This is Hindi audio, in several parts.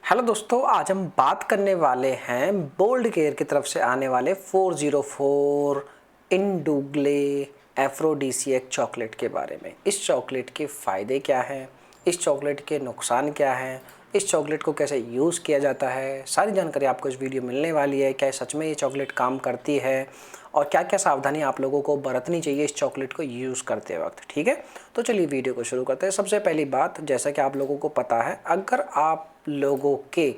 हेलो दोस्तों, आज हम बात करने वाले हैं बोल्ड केयर की तरफ से आने वाले 404 इंडूग्ले एफ्रोडीसियक चॉकलेट के बारे में। इस चॉकलेट के फ़ायदे क्या हैं, इस चॉकलेट के नुकसान क्या हैं, इस चॉकलेट को कैसे यूज़ किया जाता है, सारी जानकारी आपको इस वीडियो में मिलने वाली है। क्या सच में ये चॉकलेट काम करती है और क्या क्या सावधानी आप लोगों को बरतनी चाहिए इस चॉकलेट को यूज़ करते वक्त। ठीक है, तो चलिए वीडियो को शुरू करते हैं। सबसे पहली बात, जैसा कि आप लोगों को पता है, अगर आप लोगों के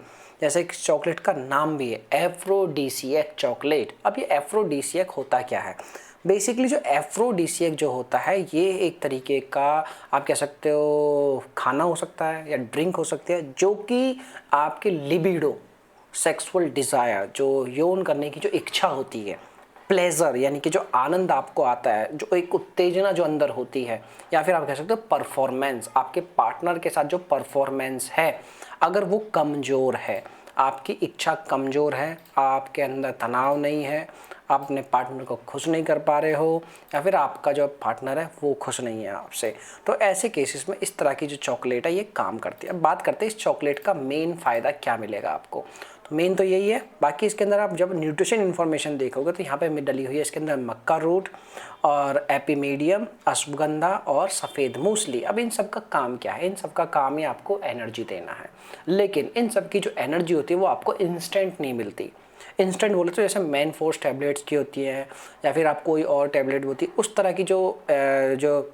जैसे एक चॉकलेट का नाम भी है एफ्रोडीसियक चॉकलेट। अब ये एफ्रोडीसियक होता क्या है? बेसिकली जो एफ्रोडीसियक जो होता है ये एक तरीके का आप कह सकते हो खाना हो सकता है या ड्रिंक हो सकती है, जो कि आपके लिबिडो सेक्सुअल डिज़ायर, जो यौन करने की जो इच्छा होती है, प्लेजर यानी कि जो आनंद आपको आता है, जो एक उत्तेजना जो अंदर होती है, या फिर आप कह सकते हो परफॉर्मेंस, आपके पार्टनर के साथ जो परफॉर्मेंस है, अगर वो कमज़ोर है, आपकी इच्छा कमज़ोर है, आपके अंदर तनाव नहीं है, आप अपने पार्टनर को खुश नहीं कर पा रहे हो, या फिर आपका जो पार्टनर है वो खुश नहीं है आपसे, तो ऐसे केसेस में इस तरह की जो चॉकलेट है ये काम करती है। अब बात करते हैं इस चॉकलेट का मेन फ़ायदा क्या मिलेगा आपको। तो मेन तो यही है। बाकी इसके अंदर आप जब न्यूट्रिशन इन्फॉर्मेशन देखोगे तो यहाँ पे डली हुई है इसके अंदर मक्का रूट और एपीमीडियम, अश्वगंधा और सफ़ेद मूसली। अब इन सब का काम क्या है? इन सब का काम ही आपको एनर्जी देना है, लेकिन इन सब की जो एनर्जी होती है वो आपको इंस्टेंट नहीं मिलती। इंस्टेंट बोले तो जैसे मैन फोर्स टैबलेट्स की होती है या फिर आप कोई और टैबलेट होती है, उस तरह की जो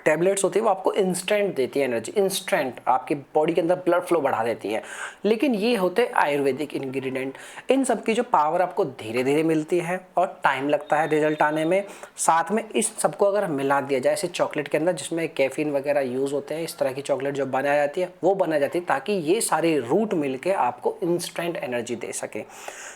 टैबलेट्स होती है वो आपको इंस्टेंट देती है एनर्जी, इंस्टेंट आपकी बॉडी के अंदर ब्लड फ्लो बढ़ा देती है। लेकिन ये होते हैं आयुर्वेदिक इंग्रेडिएंट। इन सब की जो पावर आपको धीरे धीरे मिलती है और टाइम लगता है रिजल्ट आने में। साथ में इस सबको अगर मिला दिया जाए ऐसे चॉकलेट के अंदर जिसमें कैफीन वगैरह यूज़ होते हैं, इस तरह की चॉकलेट जो बनाई जाती है वो बनाई जाती है ताकि ये सारे रूट मिल के आपको इंस्टेंट एनर्जी दे सके,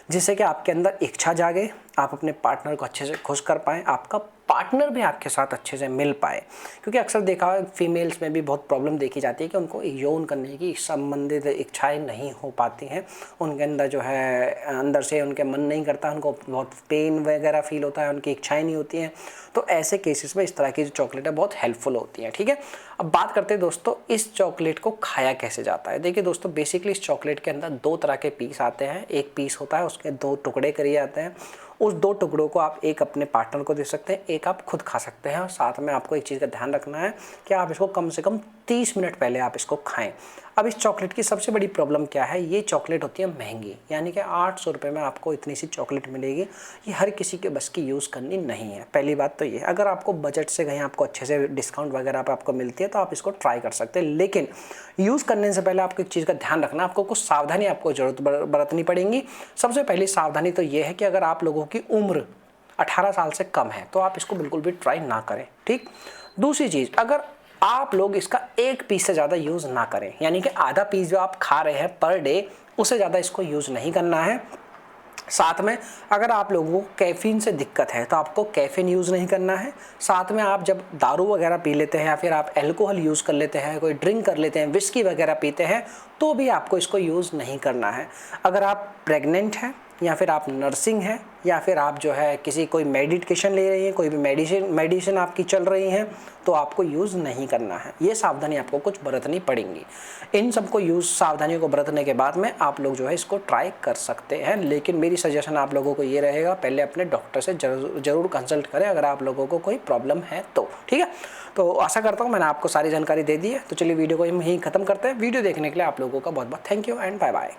जिससे कि आपके अंदर इच्छा जागे, आप अपने पार्टनर को अच्छे से खुश कर पाएँ, आपका पार्टनर भी आपके साथ अच्छे से मिल पाए। क्योंकि अक्सर देखा फीमेल्स में भी बहुत प्रॉब्लम देखी जाती है कि उनको यौन करने की संबंधित इच्छाएं नहीं हो पाती हैं, उनके अंदर जो है अंदर से उनके मन नहीं करता, उनको बहुत पेन वगैरह फील होता है, उनकी इच्छाएं नहीं होती हैं। तो ऐसे केसेस में इस तरह की जो चॉकलेट है बहुत हेल्पफुल होती हैं। ठीक है, अब बात करते हैं दोस्तों इस चॉकलेट को खाया कैसे जाता है। देखिए दोस्तों, बेसिकली इस चॉकलेट के अंदर दो तरह के पीस आते हैं। एक पीस होता है उसके दो टुकड़े करे जाते हैं, उस दो टुकड़ों को आप एक अपने पार्टनर को दे सकते हैं, एक आप खुद खा सकते हैं। और साथ में आपको एक चीज़ का ध्यान रखना है कि आप इसको कम से कम 30 मिनट पहले आप इसको खाएं। अब इस चॉकलेट की सबसे बड़ी प्रॉब्लम क्या है, ये चॉकलेट होती है महंगी, यानी कि 800 रुपये में आपको इतनी सी चॉकलेट मिलेगी। ये हर किसी के बस की यूज़ करनी नहीं है, पहली बात तो ये। अगर आपको बजट से कहीं आपको अच्छे से डिस्काउंट वगैरह पर आपको मिलती है तो आप इसको ट्राई कर सकते हैं, लेकिन यूज़ करने से पहले आपको एक चीज़ का ध्यान रखना, आपको कुछ सावधानी आपको जरूरत बरतनी पड़ेंगी। सबसे पहली सावधानी तो ये है कि अगर आप लोगों की उम्र 18 साल से कम है तो आप इसको बिल्कुल भी ट्राई ना करें। ठीक, दूसरी चीज़, अगर आप लोग इसका एक पीस से ज़्यादा यूज़ ना करें, यानी कि आधा पीस जो आप खा रहे हैं पर डे, उससे ज़्यादा इसको यूज़ नहीं करना है। साथ में अगर आप लोगों को कैफ़ीन से दिक्कत है तो आपको कैफ़ीन यूज़ नहीं करना है। साथ में आप जब दारू वगैरह पी लेते हैं या फिर आप अल्कोहल यूज़ कर लेते हैं, कोई ड्रिंक कर लेते हैं, विस्की वगैरह पीते हैं, तो भी आपको इसको यूज़ नहीं करना है। अगर आप प्रेग्नेंट हैं या फिर आप नर्सिंग हैं या फिर आप जो है किसी कोई मेडिकेशन ले रही हैं, कोई भी मेडिसिन आपकी चल रही हैं, तो आपको यूज़ नहीं करना है। ये सावधानी आपको कुछ बरतनी पड़ेंगी। इन सबको सावधानियों को बरतने के बाद में आप लोग जो है इसको ट्राई कर सकते हैं, लेकिन मेरी सजेशन आप लोगों को ये रहेगा, पहले अपने डॉक्टर से ज़रूर कंसल्ट करें अगर आप लोगों को कोई प्रॉब्लम है तो। ठीक है, तो आशा करता हूँ मैंने आपको सारी जानकारी दे दी है। तो चलिए वीडियो को यहीं ख़त्म करते हैं। वीडियो देखने के लिए आप लोगों का बहुत बहुत thank you and bye bye.